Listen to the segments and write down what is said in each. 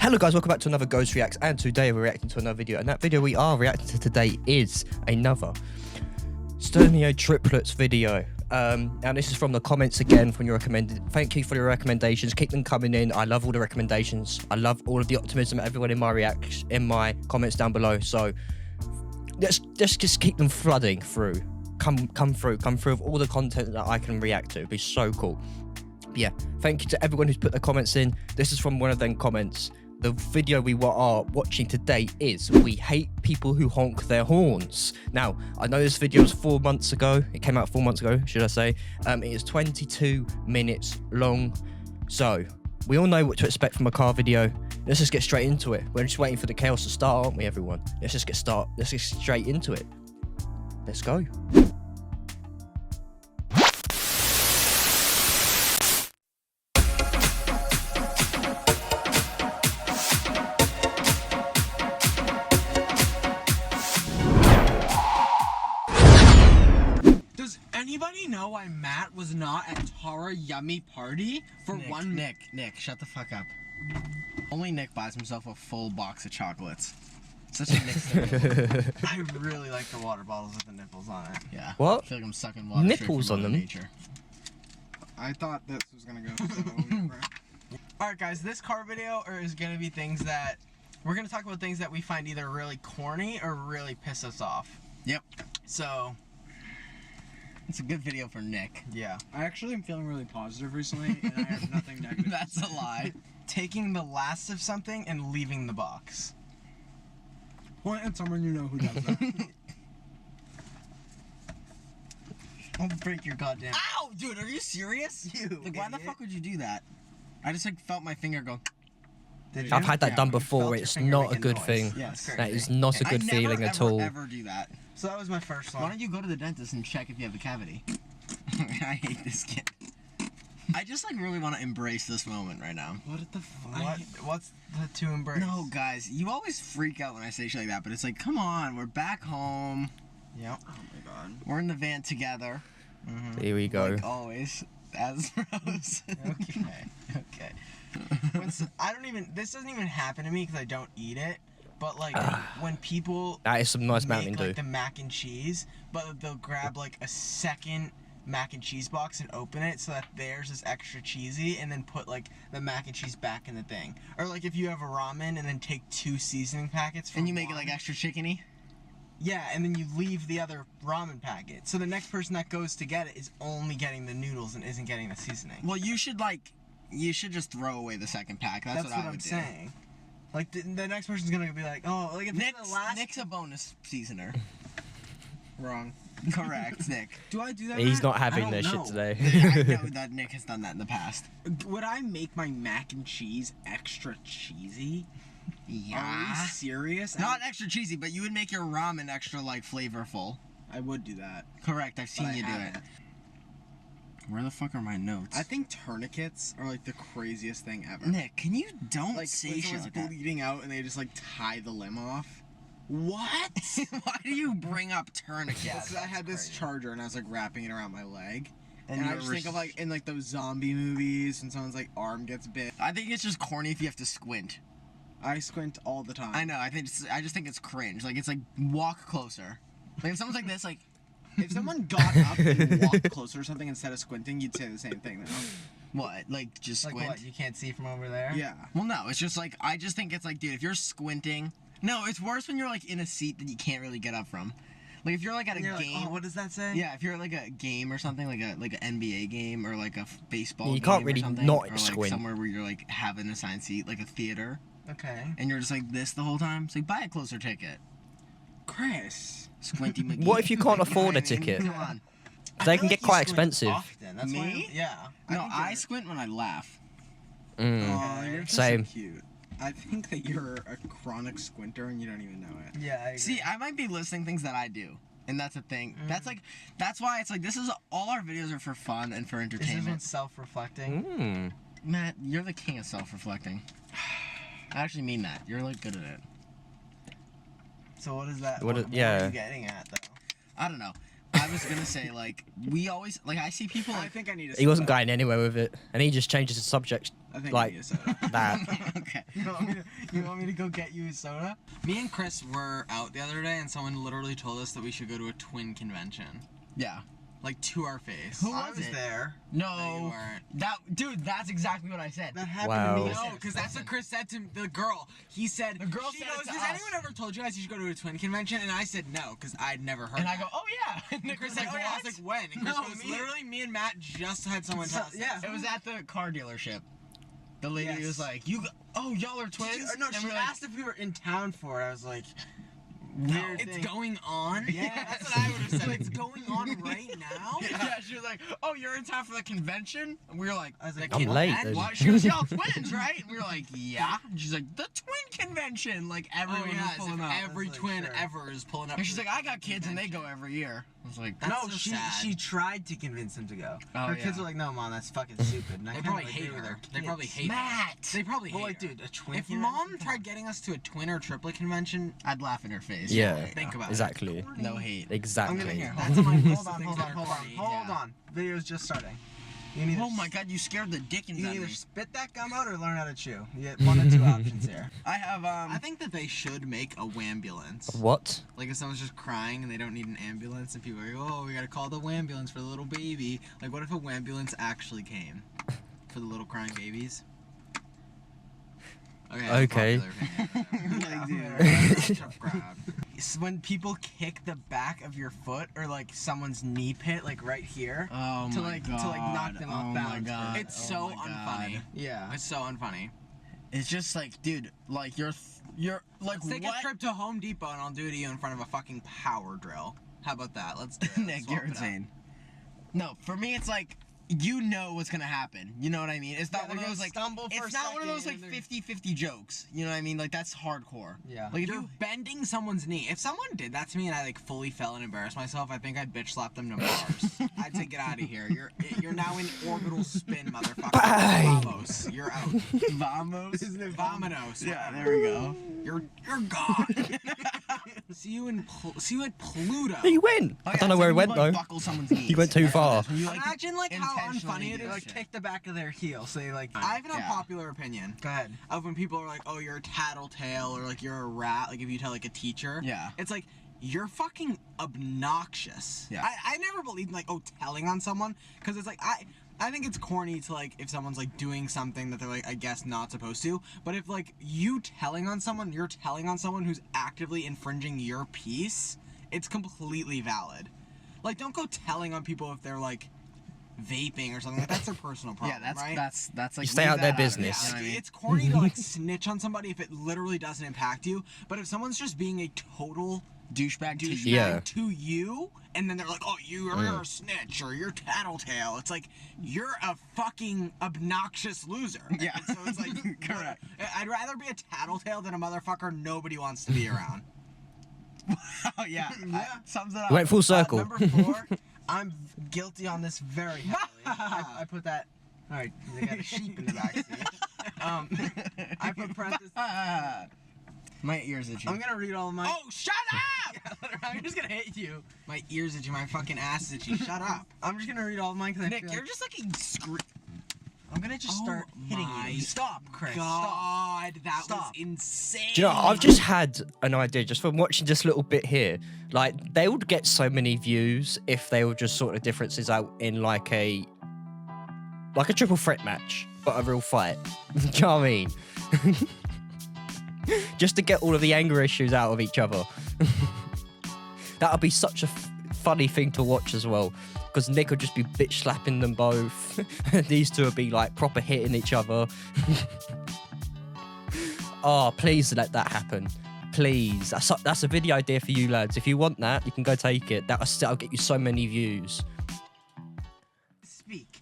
Hello guys, welcome back to another Ghost Reacts, and today we're reacting to another video, and that video we are reacting to today is another Struniolo Triplets video. And this is from the comments again from your recommended. Thank you for your recommendations, keep them coming in. I love all the recommendations, I love all of the optimism of everyone in my comments down below, so let's just keep them flooding through. Come through with all the content that I can react to. It'd be so cool. Yeah, thank you to everyone who's put their comments in. This is from one of them comments. The video we are watching today is "We Hate People Who Honk Their Horns." Now, I know this video was 4 months ago. It came out 4 months ago, should I say. It is 22 minutes long. So, we all know what to expect from a car video. Let's just get straight into it. We're just waiting for the chaos to start, aren't we, everyone? Let's just get straight into it. Let's go. Anybody know why Matt was not at Tara Yummy Party for Nick, shut the fuck up. Only Nick buys himself a full box of chocolates. Such a Nick thing. I really like the water bottles with the nipples on it. Yeah. What? I feel like I'm sucking water. Nipples on them? Nature. I thought this was gonna go so Alright guys, this car video is gonna be things that we're gonna talk about things that we find either really corny or really piss us off. Yep. So it's a good video for Nick. Yeah. I actually am feeling really positive recently, and I have nothing negative. That's a lie. Taking the last of something and leaving the box. Point at someone you know who does that. I'll break your goddamn. Ow, dude, are you serious? Like, why the fuck would you do that? I just like felt my finger go. Did you? I've had that Yeah, done you before. felt It's your finger not a making good noise. thing. Yes. That is not a good feeling at all. I never ever do that. So that was my first one. Why don't you go to the dentist and check if you have a cavity? I hate this kid. I just like really want to embrace this moment right now. What the fuck? What's the to embrace? No, guys, you always freak out when I say shit like that, but it's like, come on, we're back home. Yep. Oh my god. We're in the van together. Here we go. Like always, as Rose. Okay. This doesn't even happen to me because I don't eat it. But like when people That is some nice Mountain make Dew. like the mac and cheese, but they'll grab like a second mac and cheese box and open it so that theirs is extra cheesy, and then put like the mac and cheese back in the thing. Or like if you have a ramen and then take 2 seasoning packets from And you make it one. like extra chickeny? Yeah, and then you leave the other ramen packet. So the next person that goes to get it is only getting the noodles and isn't getting the seasoning. Well, you should just throw away the second pack. That's what I would I'm do. saying. Like the next person's gonna be like, oh, like if it's the last. Nick's a bonus seasoner. Wrong. Correct, Nick. Do I do that? He's Matt? not I having don't this shit know. today. I know that Nick has done that in the past. Would I make my mac and cheese extra cheesy? Yeah. Are we serious? Not extra cheesy, but you would make your ramen extra like flavorful. I would do that. Correct, I've seen But I you do it. haven't. Where the fuck are my notes? I think tourniquets are like the craziest thing ever. Nick, can you don't Like say when shit someone's like that? bleeding out and they just like tie the limb off. What? Why do you bring up tourniquets? Because I had this charger and I was like wrapping it around my leg. And you I were just think of like in like those zombie movies when someone's like arm gets bit. I think it's just corny if you have to squint. I squint all the time. I know. I just think it's cringe. Like it's like walk closer. Like if someone's like this, like If someone got up and walked closer or something instead of squinting, you'd say the same thing. what? Like just Like squint. what? You can't see from over there? Yeah. Well, no. It's just like I just think it's like, dude, if you're squinting. No, it's worse when you're like in a seat that you can't really get up from. Like if you're like at a And you're game. like, oh, what does that say? Yeah, if you're at like a game or something, like an NBA game or like a baseball You game can't or really something, not or like squint. somewhere where you're like have an assigned seat, like a theater, Okay. and you're just like this the whole time. It's like buy a closer ticket. Chris. Squinty McGee. What if you can't afford a I mean, ticket? Come on. They I can feel get like you quite squint expensive. Often. That's Me? Why yeah. No, think I you're- squint when I laugh. Mm. Aw, you're just Same. so cute. I think that you're a chronic squinter and you don't even know it. Yeah. I agree. See, I might be listing things that I do, and that's a thing. That's why it's like this is all our videos are for fun and for This isn't entertainment. self-reflecting. Matt, you're the king of self-reflecting. I actually mean that. You're like good at it. So what is that? What What, is- yeah. are you getting at though? I don't know. I was gonna say like we always like I see people I like think I need to. He wasn't going anywhere with it, and he just changes the subject I think Like- I need a soda. That. Okay. You want me to go get you a soda? Me and Chris were out the other day, and someone literally told us that we should go to a twin convention, Yeah. like to our face. Who I was was it? there. No, No. you weren't. Dude, that's exactly what I said. That happened Wow. to me. No, No, yesterday. because that's what Chris said to the girl. He said, The girl she said it goes, to has us. anyone ever told you guys you should go to a twin convention? And I said no, because I'd never heard And I that. go, oh yeah. And And Chris said, oh yeah. I was like, when? And Chris No, goes, me- literally, me and Matt just had someone tell us. Yeah. It was at the car dealership. The lady Yes. was like, y'all are twins? No, And she we're like, asked if we were in town for it. I was like, weird It's thing. going on? Yeah. That's what I would have said. It's going on right now? yeah, she was like, oh, you're in town for the convention? And we were like, I was like, I'm late. And then. what? She goes, y'all twins, right? And we were like, yeah. And she's like, the twin convention. Like, Oh, everyone was yeah, as pulling if up. every I was like, twin sure. ever is pulling up. And she's to like, the I got kids and they go convention. every year. I was like, That's no, so she sad. she tried to convince him to go. Oh, Her kids yeah. were like, no, mom, that's fucking stupid. And I They kinda probably agree hate with her. her They probably kids. hate her. Matt. They probably hate Well, like, her. dude, a twin. If convention? mom Come tried on. getting us to a twin or triplet convention, I'd laugh in her face. Yeah. think about Exactly. it. No hate. I'm Exactly. gonna hear. That's on my list Hold of on, things hold that on, are hold on, funny. hold Yeah. on. Video's just starting. You need Oh to my god, you scared the dickens You out of either me. spit that gum out or learn how to chew. You get one or two options here. I have, I think that they should make a wambulance. What? Like if someone's just crying and they don't need an ambulance, and people are like, oh, we gotta call the wambulance for the little baby. Like, what if a wambulance actually came for the little crying babies? Okay. Like, dude. It's when people kick the back of your foot or like someone's knee pit, like right here. oh To, my like- to, god. like, knock them off oh balance my god. It's oh so my unfunny. God. Yeah. It's so unfunny. It's just like, dude, like you're like Let's take what? a trip to Home Depot and I'll do it to you in front of a fucking power drill. How about that? Let's do it. Let's Nick, swap you're it up. insane. No, for me it's like you know what's gonna happen. You know what I mean? It's not Yeah, one of they're those gonna like stumble for it's a not one of those like second and 50-50 jokes. You know what I mean? Like that's hardcore. Yeah. Like if You're you bending someone's knee. If someone did that to me and I like fully fell and embarrassed myself, I think I'd bitch slap them to Mars. I'd say, get out of here. You're now in orbital spin, motherfucker. Bang! Vamos. You're out. vamos. Vamonos. Yeah, whatever. there we go. You're gone. see you at Pluto. He went. Oh, I yeah, don't know it's where he like went when you, though. like, buckle someone's knees. He went too That's what far. it is. When you, like, Imagine like how intentionally unfunny it do is. Like shit. kick the back of their heel, so they like. I have an Yeah. unpopular opinion Go ahead. of when people are like, "Oh, you're a tattletale," or like you're a rat. Like if you tell like a teacher, Yeah. it's like you're fucking obnoxious. Yeah. I never believed in like telling on someone because it's like I think it's corny to like if someone's like doing something that they're like I guess not supposed to. But if like you're telling on someone who's actively infringing your peace, it's completely valid. Like don't go telling on people if they're like vaping or something. Like, that's their personal problem. Yeah, right? that's like You stay leave out their that of it, business. you know what I mean? It's corny to like snitch on somebody if it literally doesn't impact you. But if someone's just being a total douchebag to douchebag you. Yeah. to you, and then they're like, "Oh, you're a snitch or you're tattletale," it's like you're a fucking obnoxious loser. Yeah. And so it's like Correct. I'd rather be a tattletale than a motherfucker nobody wants to be around. Oh yeah. Sums it up. He went full circle. Number 4, I'm guilty on this very heavily. I put that. All right, they got a sheep in the back seat. I put parentheses. My ears itchy. I'm gonna read all of mine. Oh, shut up! I'm just gonna hit you. My ears itchy, my fucking ass itchy. Shut up. I'm just gonna read all of mine because Nick, you're just like I'm gonna just start hitting my you. Stop, Chris. Stop. God, that Stop. was insane. Do you know, I've just had an idea just from watching this little bit here. Like, they would get so many views if they were just sort of differences out in like a triple threat match, but a real fight. Do you know what I mean? Just to get all of the anger issues out of each other. That would be such a funny thing to watch as well. Because Nick would just be bitch slapping them both. These two would be like proper hitting each other. Oh, please let that happen. Please. That's a video idea for you lads. If you want that, you can go take it. That'll get you so many views. Speak.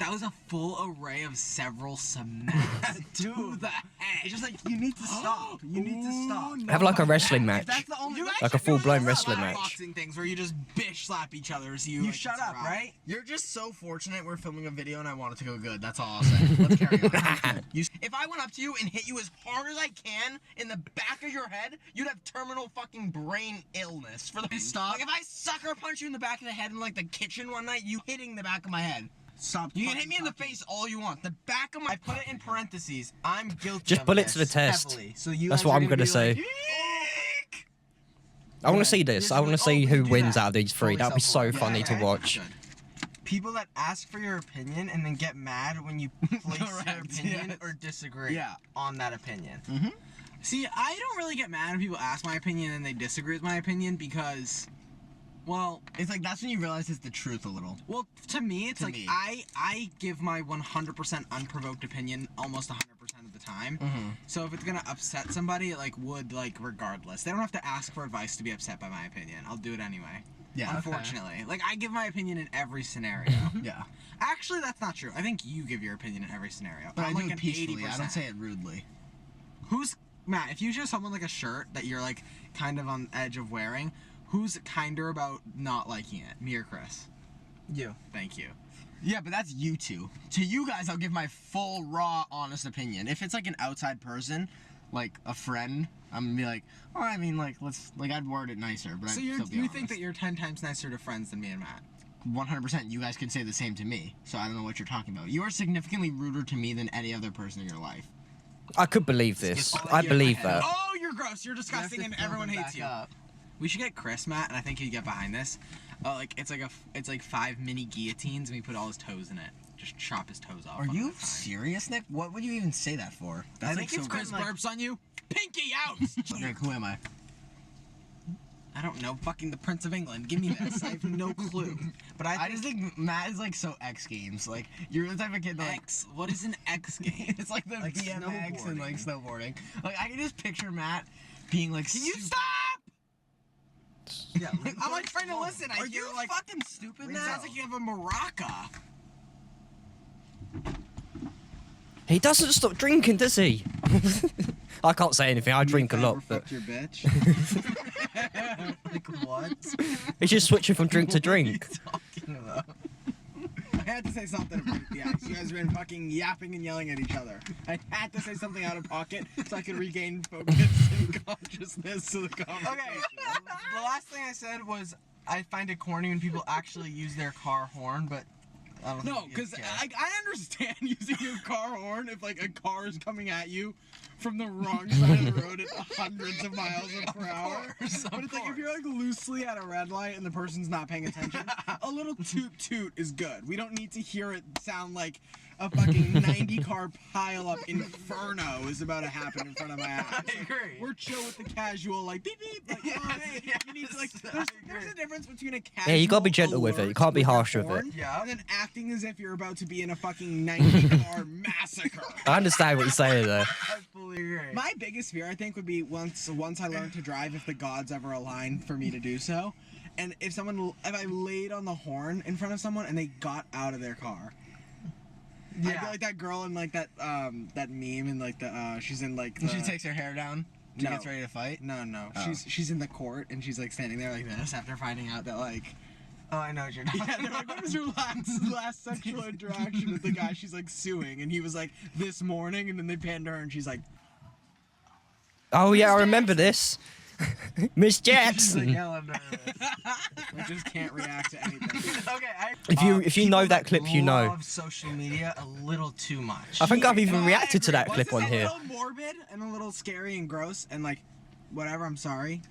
That was a full array of several smacks to Dude. the head. It's just like you need to stop. You need to stop. Have like a wrestling match. That's the only. You guys Like a should do full-blown those wrestling slap match. boxing things where you just bitch slap each other as you. You like, shut up, surround. right? You're just so fortunate we're filming a video and I want it to go good. That's all I'll say. Let's carry on. If I went up to you and hit you as hard as I can in the back of your head, you'd have terminal fucking brain illness for the Stop. Like if I sucker punch you in the back of the head in like the kitchen one night, you hitting the back of my head. Stop. You can hit me in the face all you want. The back of my. I put it in parentheses. I'm guilty. Just of put it this to the test. heavily. So you That's guys what are I'm gonna be say. like, "Eek!" I want to see You're this. just I want to like, see "Oh, who we do wins that." out of these three. Fully That'd be so self-aware. funny Yeah, to okay. watch. People that ask for your opinion and then get mad when you place your Correct, opinion yes. or disagree Yeah. on that opinion. See, I don't really get mad when people ask my opinion and they disagree with my opinion because, well, It's like that's when you realize it's the truth a little. to me, it's To like me. I give my 100% unprovoked opinion almost 100% of the time. So if it's gonna upset somebody, it like would like regardless. They don't have to ask for advice to be upset by my opinion. I'll do it anyway. Yeah. Okay. Unfortunately, like I give my opinion in every scenario. Yeah. Actually, that's not true. I think you give your opinion in every scenario. But I'm I do like it an peacefully. 80%. I don't say it rudely. Who's Matt? If you show someone like a shirt that you're like kind of on the edge of wearing, who's kinder about not liking it? Me or Chris? You. Thank you. Yeah, but that's you two. To you guys, I'll give my full, raw, honest opinion. If it's like an outside person, like a friend, I'm gonna be like, oh, I mean, like, I'd word it nicer, but So I'd you still be think honest. that you're 10 times nicer to friends than me and Matt? 100%. You guys could say the same to me, so I don't know what you're talking about. You are significantly ruder to me than any other person in your life. I could believe this. all I that here in believe my head. that. Oh, you're gross. You're You have disgusting, to and fill everyone them hates back you. up. We should get Chris, Matt, and I think he'd get behind this. Like it's like 5 mini guillotines, and we put all his toes in it. Just chop his toes off. Are one you at a time. serious, Nick? What would you even say that for? That's I like think it's so Chris like- burps on you. Pinky out. Nick, who am I? I don't know. Fucking the Prince of England. Give me this. I have no clue. But I just think Matt is like so X Games. Like you're the type of kid that like, X. What is an X game? it's like the Like BMX and like snowboarding. Like I can just picture Matt being like. Can you super- stop? Yeah. I'm like trying to listen. I Are hear you like fucking stupid it now? sounds like you have a maraca. He doesn't stop drinking, does he? I can't say anything. I drink a lot, but Fuck your bitch. Like what? he's just switching from drink to drink. Talking about? I had to say something about the X. You guys have been fucking yapping and yelling at each other. I had to say something out of pocket so I could regain focus and consciousness to the conversation. Okay. The last thing I said was I find it corny when people actually use their car horn, but I don't No, think you because care. I understand using your car horn if like a car is coming at you from the wrong side of the road at hundreds of miles per hour. course, But of it's like if course. you're like loosely at a red light and the person's not paying attention, a little toot toot is good. We don't need to hear it sound like a fucking 90 car pile up inferno is about to happen in front of my house. I agree. We're chill with the casual like beep beep. Like, oh, hey, you need to, like there's a difference between a casual. Yeah, you gotta be gentle with it. You alert can't be your harsh with it. horn Yeah. And then acting as if you're about to be in a fucking 90 car massacre. I understand what you're saying there. I fully agree. My biggest fear, I think, would be once I learn to drive, if the gods ever align for me to do so, and if I laid on the horn in front of someone and they got out of their car. I'd be like that girl in like that meme and like the she's in like the, She takes her hair down. She No. gets ready to fight. no Oh. she's in the court and she's like standing there like this after finding out that like Oh, I know what you're talking yeah, they're like, what was your last sexual interaction with the guy she's like suing? And he was like, this morning, and then they panned to her and she's like, Oh yeah, I remember this. Miss She's like Jackson. hella nervous. I just can't react to anything. Okay, If you know people that clip, you know. love social media a little too much. I think I've even No, I reacted to agree. that clip Once on it's here. a little morbid and a little scary and gross and like, whatever. I'm sorry.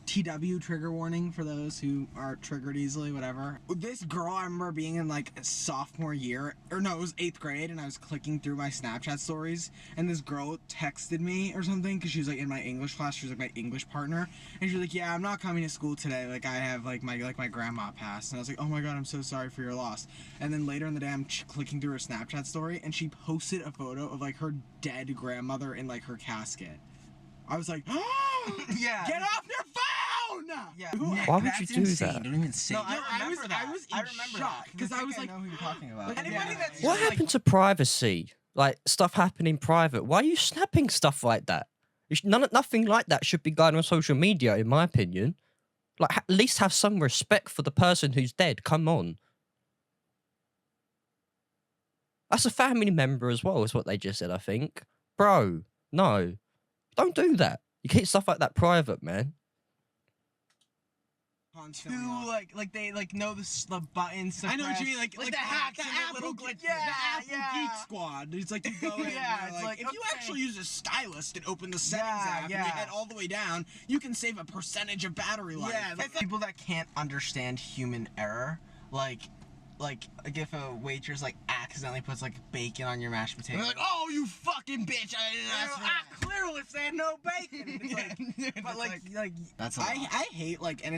TW trigger warning for those who are triggered easily. Whatever. This girl, I remember being in like sophomore year, or no, it was 8th grade, and I was clicking through my Snapchat stories, and this girl texted me or something because she was like in my English class. She was like my English partner, and she was like, "Yeah, I'm not coming to school today. Like I have like my grandma passed." And I was like, "Oh my god, I'm so sorry for your loss." And then later in the day, I'm clicking through her Snapchat story, and she posted a photo of like her dead grandmother in like her casket. I was like, Yeah. get off your phone! Yeah. Who- Why would That's you do insane. that? Don't even say No, it. I No, I remember was- that. I was in remember shock, that, 'cause I was I like- know who you're talking about. Like, anybody that's What like- happened to privacy? Like stuff happening private. Why are you snapping stuff like that? Nothing like that should be going on social media, in my opinion. Like at least have some respect for the person who's dead. Come on. That's a family member as well, is what they just said, I think. Bro, no. Don't do that. You keep stuff like that private, man. constantly too on. like they like know the buttons. I know what you press. mean, like the hacks the and the Apple, little like, yeah, the Apple yeah. Geek Squad. It's like you go in, Yeah, and it's like, like, if you okay. actually use a stylus and open the settings Yeah, app and you yeah. head all the way down, you can save a percentage of battery life. Yeah, like, people that can't understand human error, like if a waitress like accidentally puts like bacon on your mashed And potatoes. they're like, oh, you fucking bitch! I didn't ask for that. clearly said no bacon. It's like, but like That's a I lot. hate like, and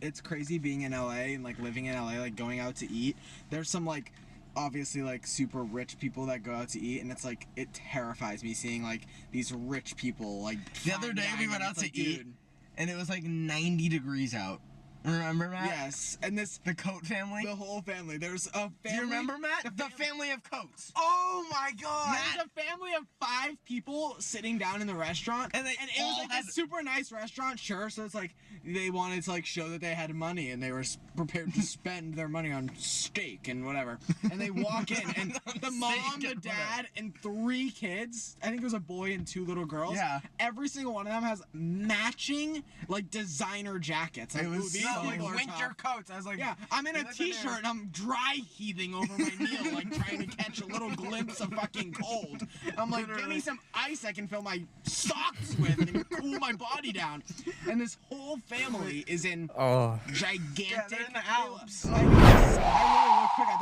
it's crazy being in LA and like living in LA, like going out to eat. There's some like obviously like super rich people that go out to eat, and it's like it terrifies me seeing like these rich people like. The other fine day we dining. went out It's to like, eat, dude, and it was like 90 degrees out. Remember, Matt? yes, and this The Coat family? the whole family. There's a family. Do you remember, Matt? The family of Coats. oh my god. There's a family of 5 people sitting down in the restaurant, And they it was all like had- a super nice restaurant, sure. So it's like they wanted to like show that they had money and they were prepared to spend their money on steak and whatever. And they walk in, and the mom, Steak the and dad, and 3 kids. I think it was a boy and 2 little girls. Yeah. Every single one of them has matching like designer jackets. Like, It was ooh, these so people are winter tough. coats. I was like, Yeah, I'm in a They look like t-shirt and I'm dry heaving over my meal, like trying to catch a little glimpse of fucking cold. I'm like, give me some ice I can fill my socks with and cool my body down. And this whole family is in Oh. gigantic. Yeah, they're in the Alps. I really look quick. I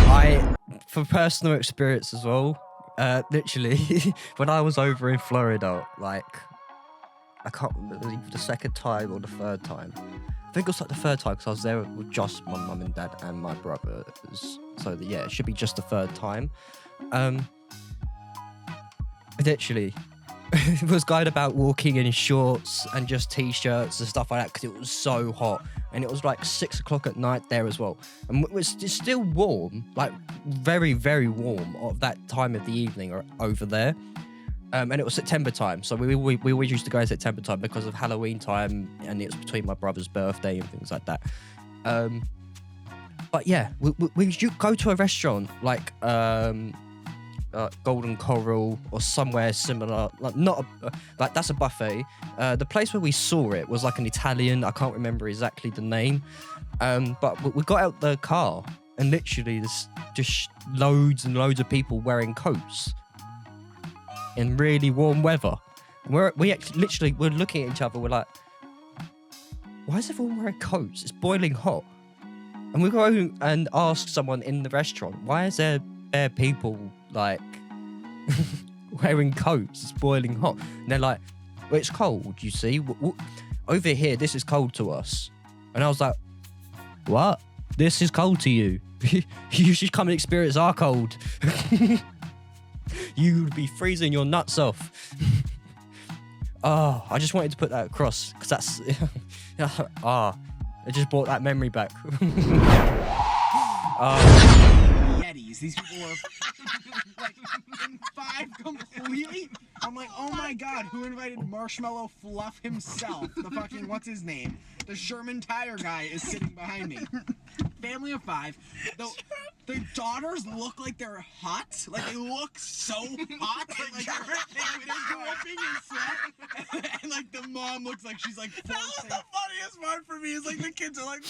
thought, Again, for personal experience as well, literally, when I was over in Florida, like, I can't remember the second time or the third time. I think it was like the third time because I was there with just my mum and dad and my brothers. So yeah, it should be just the third time. Literally, it was guide about walking in shorts and just t-shirts and stuff like that because it was so hot, and it was like 6 o'clock at night there as well, and it's still warm, like very very warm of that time of the evening or over there. And it was September time, so we always used to go in September time because of Halloween time, and it was between my brother's birthday and things like that. But yeah, we should go to a restaurant like Golden Coral or somewhere similar. Like not like that's a buffet. The place where we saw it was like an Italian. I can't remember exactly the name. But we got out the car and literally there's just loads and loads of people wearing coats in really warm weather. We're looking at each other. We're like, why is everyone wearing coats? It's boiling hot. And we go and ask someone in the restaurant, why is there people like wearing coats? It's boiling hot. And they're like, well, it's cold, you see. Over here, this is cold to us. And I was like, what? This is cold to you? You should come and experience our cold. You would be freezing your nuts off. Oh, I just wanted to put that across because that's it just brought that memory back. Yetis. These people are like in 5 completely. I'm like, oh my god, who invited Marshmallow Fluff himself? The fucking what's his name? The Sherman Tire guy is sitting behind me. Family of 5. The daughters look like they're hot. Like they look so hot. Like they're dripping in sweat. And like the mom looks like she's like forcing. The funniest part for me is like the kids are like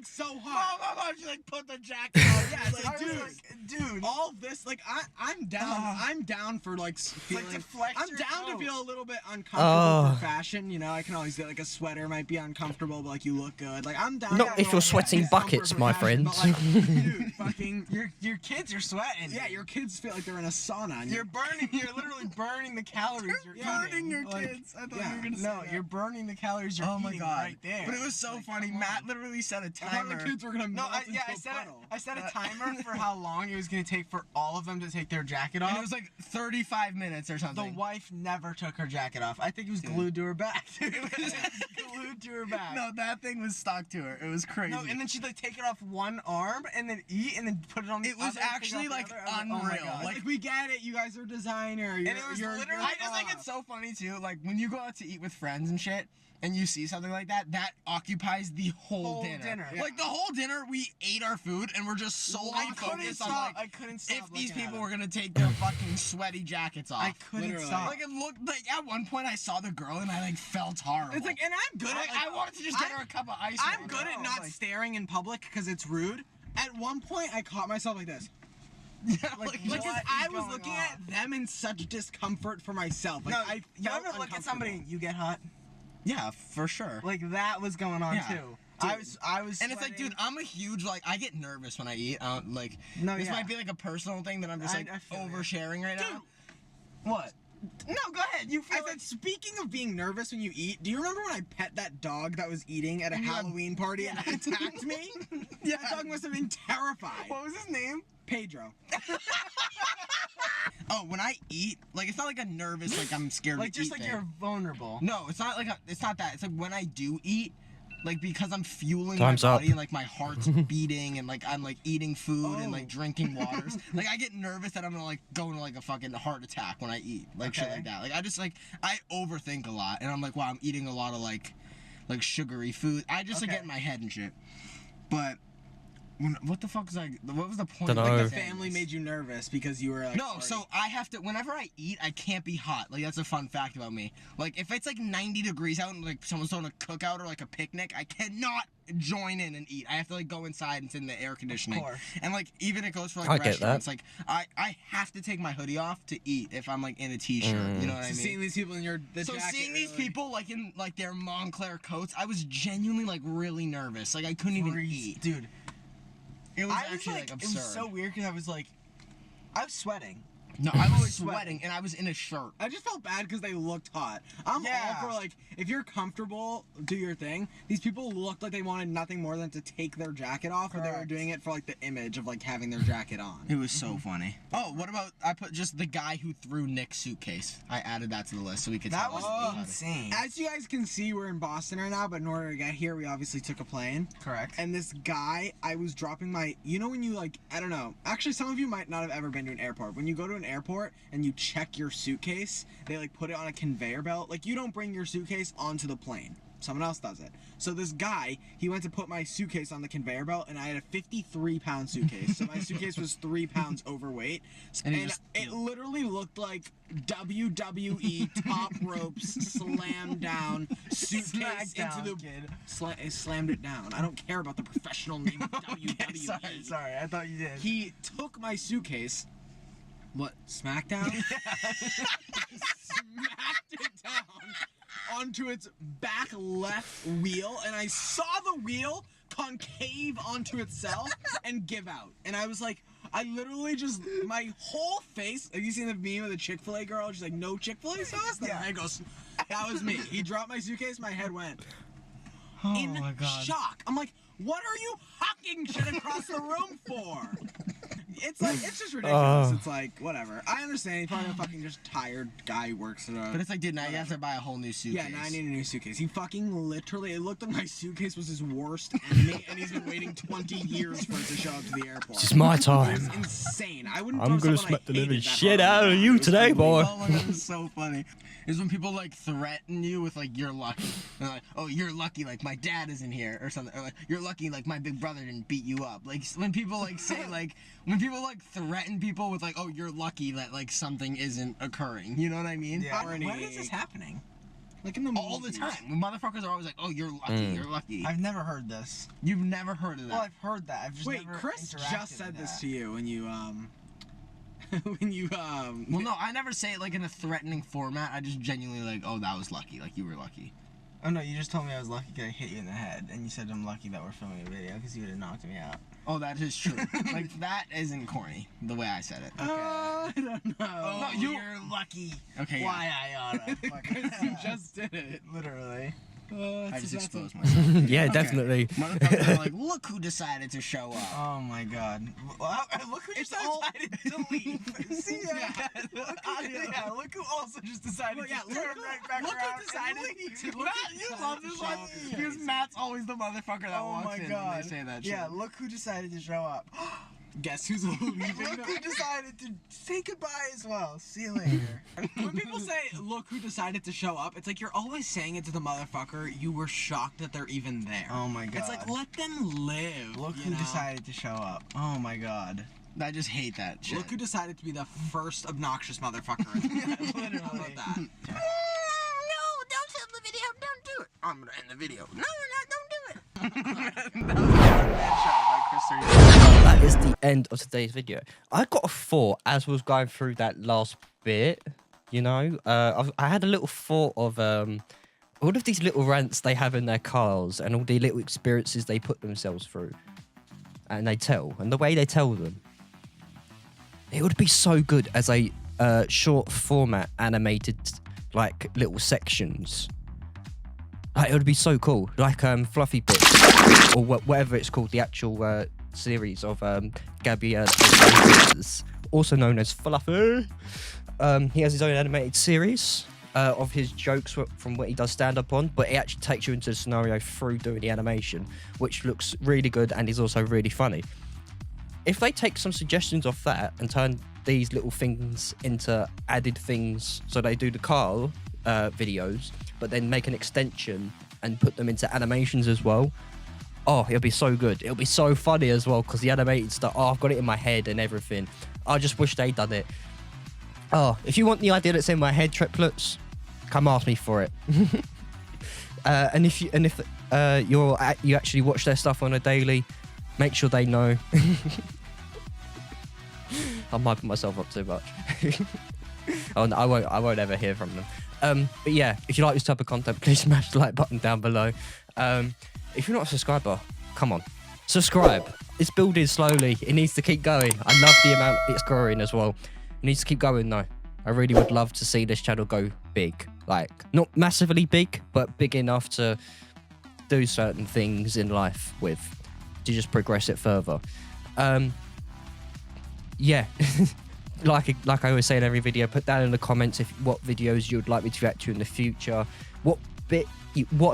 So hot. Mom, she like put the jacket on. Yeah, it's like, I was dude. all this, like, I'm down. I'm down for like feeling. to flex I'm your down to coat. feel a little bit uncomfortable for fashion. You know, I can always get like a sweater might be uncomfortable, but like you look good. Like I'm down. Not if you're sweating buckets, my friend. But, like, dude, fucking. Your kids are sweating. Yeah, your kids feel like they're in a sauna. And You're literally burning the calories you're burning eating. your Like, kids. I thought yeah, you were gonna say No, that. you're burning the calories you're Oh my eating god. right there. But it was so Like, funny. come Matt on. literally set a I thought timer. the kids were gonna No, melt into I a set puddle. I set a timer for how long it was gonna take for all of them to take their jacket off. And it was like 35 minutes or the something. wife never took her jacket off. I think it was glued to her back. It was glued to her back. No, that thing was stuck to her. It was crazy. No, and then she'd like take it off one arm and then eat and then put it on the It was other, take actually, off the like, other. I was like, oh my unreal. God. Like we get it, you guys are designer. You're, it was you're, literally- I just think it's so funny too. Like when you go out to eat with friends and shit, and you see something like that, that occupies the whole dinner. Yeah. Like the whole dinner, we ate our food and we're just solely I couldn't focused on stop. like I couldn't stop if these looking at people it. were gonna take their fucking sweaty jackets off. I couldn't Literally. stop. Like it looked like at one point I saw the girl and I like felt horrible. It's like, and I'm good at. I wanted to just get her a cup of ice. I'm water. good at not Like, staring in public because it's rude. At one point, I caught myself like this. yeah, Like, what because is I was going looking on? at them in such discomfort for myself. Like, No, I you felt ever look at somebody and uncomfortable. you get hot? Yeah, for sure. Like that was going on Yeah. too. Dude. I was. And it's like, dude, I'm a huge like I get nervous when I eat. Like No, this yeah. might be like a personal thing that I'm just I like feel you. oversharing right now. Dude. What? No, go ahead. You feel I said, speaking of being nervous when you eat, do you remember when I pet that dog that was eating at a And you got- Halloween party and it attacked me? Yeah. That dog must have been terrified. What was his name? Pedro. Oh, when I eat, like it's not like a nervous, like I'm scared Like to just eat like thing. you're vulnerable. No, it's not like it's not that. It's like when I do eat, like because I'm fueling Time's my up. body and like my heart's beating and like I'm like eating food and Oh. like drinking waters. Like I get nervous that I'm gonna like go into like a fucking heart attack when I eat, like shit Okay. like that. Like I just like I overthink a lot and I'm like, wow, I'm eating a lot of like sugary food. I just like Okay. get in my head and shit. But what the fuck is like? What was the point? Dunno. of Like Oh. the saying family this? made you nervous because you were like. No, partying. so I have to. Whenever I eat, I can't be hot. Like that's a fun fact about me. Like if it's like 90 degrees out and like someone's throwing a cookout or like a picnic, I cannot join in and eat. I have to like go inside and sit in the air conditioning. course. And like even it goes for like I get restaurants. that. Like I have to take my hoodie off to eat if I'm like in a t-shirt. You know what I So mean? seeing these people in the So jacket seeing these really- people like in like their Montclair coats, I was genuinely like really nervous. Like I couldn't even eat. dude. It was I was actually like, like it was absurd. so weird because I was like, I was sweating. No, I was sweating. sweating and I was in a shirt. I just felt bad because they looked hot. I'm Yeah. all for like, if you're comfortable, do your thing. These people looked like they wanted nothing more than to take their jacket off, or they were Correct. doing it for like the image of like having their jacket on. It was so funny. Oh, what about I put just the guy who threw Nick's suitcase? I added that to the list so we could. That tell was all about it. insane. As you guys can see, we're in Boston right now, but in order to get here, we obviously took a plane. Correct. And this guy, I was dropping my, you know when you like, I don't know, actually some of you might not have ever been to an airport. When you go to an airport and you check your suitcase, they like put it on a conveyor belt. Like you don't bring your suitcase onto the plane. Someone else does it. So this guy, he went to put my suitcase on the conveyor belt, and I had a 53-pound suitcase. So my suitcase was 3 pounds overweight. And And, he just- it literally looked like WWE top ropes slam down suitcase Smack down, into the kid. slammed it down. I don't care about the professional name of WWE. Sorry, I thought you did. He took my suitcase. What? Smackdown? Smacked it down onto its back left wheel, and I saw the wheel concave onto itself and give out. And I was like, I literally just, my whole face, have you seen the meme of the Chick-fil-A girl? She's like, no Chick-fil-A sauce? Yeah. I goes, that was me. He dropped my suitcase, my head went in Oh my god. shock. I'm like, what are you hucking shit across the room for? It's like, it's just ridiculous. It's like, whatever. I understand. He's probably a fucking just tired guy who works at a... But it's like, dude, now you have to buy a whole new suitcase. Yeah, now I need a new suitcase. He fucking literally, it looked like my suitcase was his worst enemy, and he's been waiting 20 years for it to show up to the airport. It's my It was time. insane. I wouldn't I'm throw gonna someone I smack the hated living that shit hard out of on the you ground. It was today, boy. Oh, that was so funny. Is when people like threaten you with like you're lucky. They're like, oh, you're lucky, like my dad isn't here or something. Or like you're lucky, like my big brother didn't beat you up. Like when people like say like when people like threaten people with like, oh, you're lucky that like something isn't occurring. You know what I mean? Yeah. When is this happening? Like in the All the movies. time. When motherfuckers are always like, oh, you're lucky, you're lucky. I've never heard this. You've never heard of that. Well, I've heard that. I've just Wait, never Chris interacted just said with this that. to you when you when you Well, no, I never say it like in a threatening format. I just genuinely like, oh, that was lucky. Like you were lucky. Oh no, you just told me I was lucky because I hit you in the head, and you said I'm lucky that we're filming a video because you would have knocked me out. Oh, that is true. Like that isn't corny the way I said it. I don't know. Oh, no, you- you're lucky. Okay. Why I oughta? Because you just did it. Literally. I just that's exposed myself. Yeah, definitely. Motherfuckers are like, look who decided to show up. Oh my god. Well, look who just decided to leave. See, look who also just decided Well, yeah, to turn right back look around who decided and leave. to- Matt, you love this one because Matt's always the motherfucker that Oh walks my in god. when they say that shit. Yeah, look who decided to show up. Guess who's leaving? Look who decided to say goodbye as well. See you later. When people say, look who decided to show up, it's like you're always saying it to the motherfucker. You were shocked that they're even there. Oh my god. It's like, let them live. Look you who know? decided to show up. Oh my god. I just hate that shit. Look who decided to be the first obnoxious motherfucker. Literally. How about that? No, don't end the video. Don't do it. I'm gonna end the video. No, you're not. Don't do it. That was a bad show by Chris. That is the end of today's video. I got a thought as we was going through that last bit. You know, I had a little thought of all of these little rants they have in their cars and all the little experiences they put themselves through, and they tell, and the way they tell them. It would be so good as a short format animated like little sections. Like, it would be so cool, like Fluffy Bits or whatever it's called, the actual series of Gabby, also known as Fluffy. He has his own animated series of his jokes from what he does stand up on, but it actually takes you into the scenario through doing the animation, which looks really good and is also really funny. If they take some suggestions off that and turn these little things into added things, so they do the car videos, but then make an extension and put them into animations as well. Oh, it'll be so good. It'll be so funny as well, because the animated stuff, oh, I've got it in my head and everything. I just wish they'd done it. Oh, if you want the idea that's in my head, Triplets, come ask me for it. And if you actually watch their stuff on a daily, make sure they know. I'm hyping myself up too much. Oh, no, I won't ever hear from them. But yeah, if you like this type of content, please smash the like button down below. If you're not a subscriber, come on, subscribe. It's building slowly. It needs to keep going. I love the amount it's growing as well. It needs to keep going though. I really would love to see this channel go big. Like, not massively big, but big enough to do certain things in life with, to just progress it further. Yeah. like I always say in every video, put down in the comments what videos you'd like me to react to in the future. What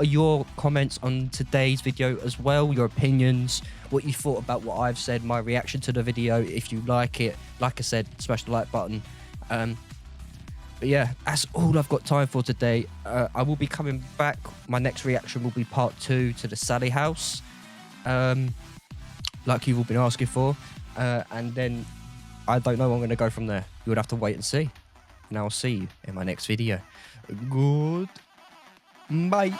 are your comments on today's video as well? Your opinions, what you thought about what I've said, my reaction to the video. If you like it, like I said, smash the like button. But yeah, that's all I've got time for today. I will be coming back. My next reaction will be part 2 to the Sally house, like you've all been asking for. And then I don't know where I'm going to go from there. You would have to wait and see. And I'll see you in my next video. Good. Bye.